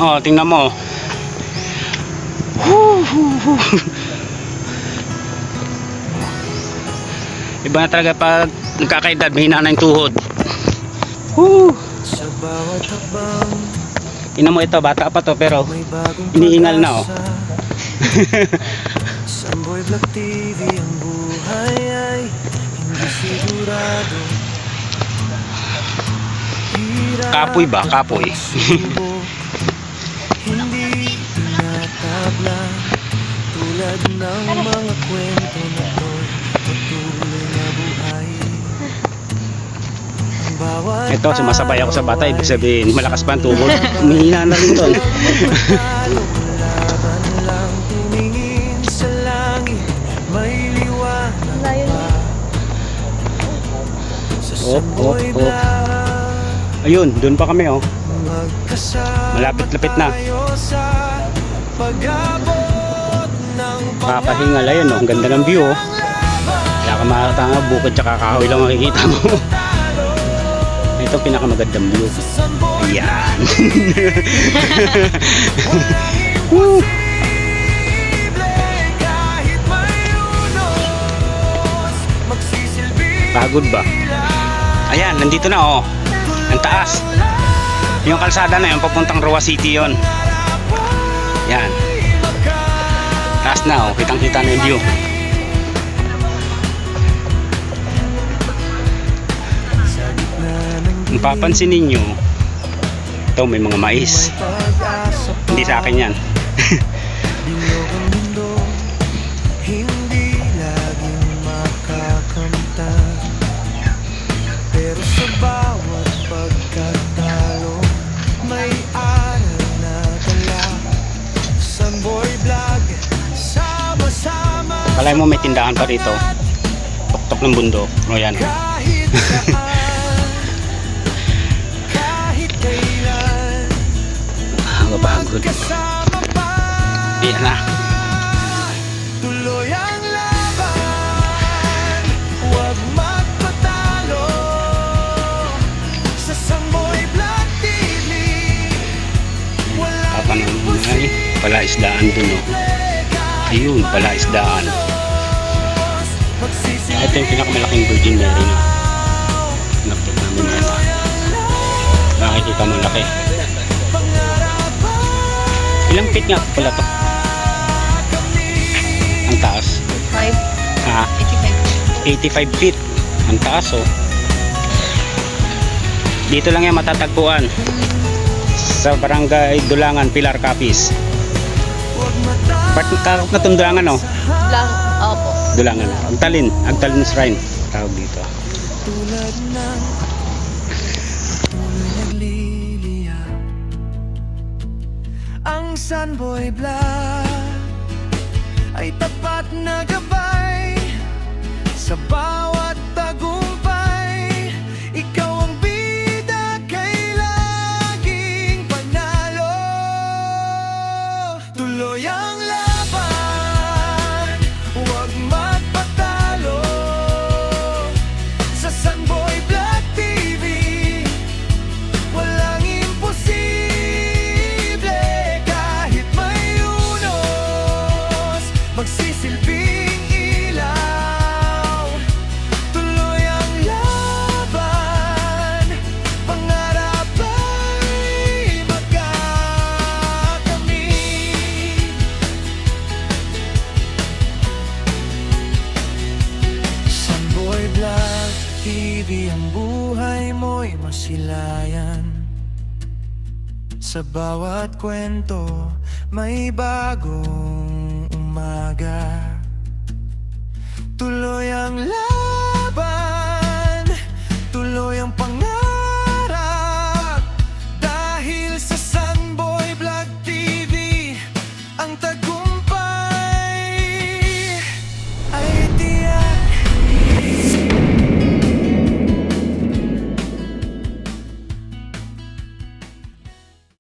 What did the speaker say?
Oh, tingnan mo. Iba na talaga pag nagkakaedad, mahina na yung tuhod. Tingnan mo ito, bata pa to pero iniingal na oh. Samboy Black TV ang buhay ay hindi sigurado. Kapoy ba? Kapoy. Hindi tinatabla tulad ng mga kwento na to'y patuloy na buhay. Ito, sumasabay ako sa bata, ibig sabihin malakas pa ang tuhod. Mahina na rin doon. Laban lang tumingin sa langit, may liwanag pa. Sa Samboy Black Ayun, doon pa kami oh. Malapit-lapit na. Makapahingal, ayun oh. Ang ganda ng view oh. Kaya ka makatanga, bukod tsaka kahoy lang makikita mo. Ito pinakamagandang view. Ayan. Pagod ba? Ayan, nandito na oh. Ang taas. Yung kalsada na yun, papuntang Roa City yun. Yan. Taas na oh, kitang-kita na yung view. Kung papansin ninyo, ito may mga mais. Hindi sa akin yan. hindi laging makakamta, pero sa bawat pagkatalo may aral na dala. Samboy Black, sama-sama. Kalay mo may tindahan pa rito. Tuktok ng bundok. O yan. Kahit saan, kahit kailan, Pagod. kasama pa. Ayan na. Tuloy ang laban, huwag magpatalo. Sa Samboy Black TV, walang Papanong ay palaisdaan dun oh. Ayun, palaisdaan. Ito yung pinakamalaking Virgin Mary na napit namin yan. Nakikita mo laki. Ilang feet nga pala to? Ang taas. 5, Ha? 85 feet. Ang taas oh. Dito lang yan matatagpuan. Sa Barangay Dulangan, Pilar Capiz. Part na itong Dulangan oh. lang, opo. Dulangan. Agtalin Shrine. Tawag dito. tulad ng nagliliyab. Ang Samboy Black ay tapat na gabay sa bawat tagumpay. Ikaw ang bida, kay laging panalo. Tuloy ang laban, huwag magpatalo. Sa Samboy Black TV, walang imposible. Kahit may unos, magsisilbing ilaw. Tuloy ang laban, pangarap ay magkakamit. Samboy Black TV, ang buhay mo'y masilayan. Sa bawat kwento, may bagong umaga. Tuloy ang laban.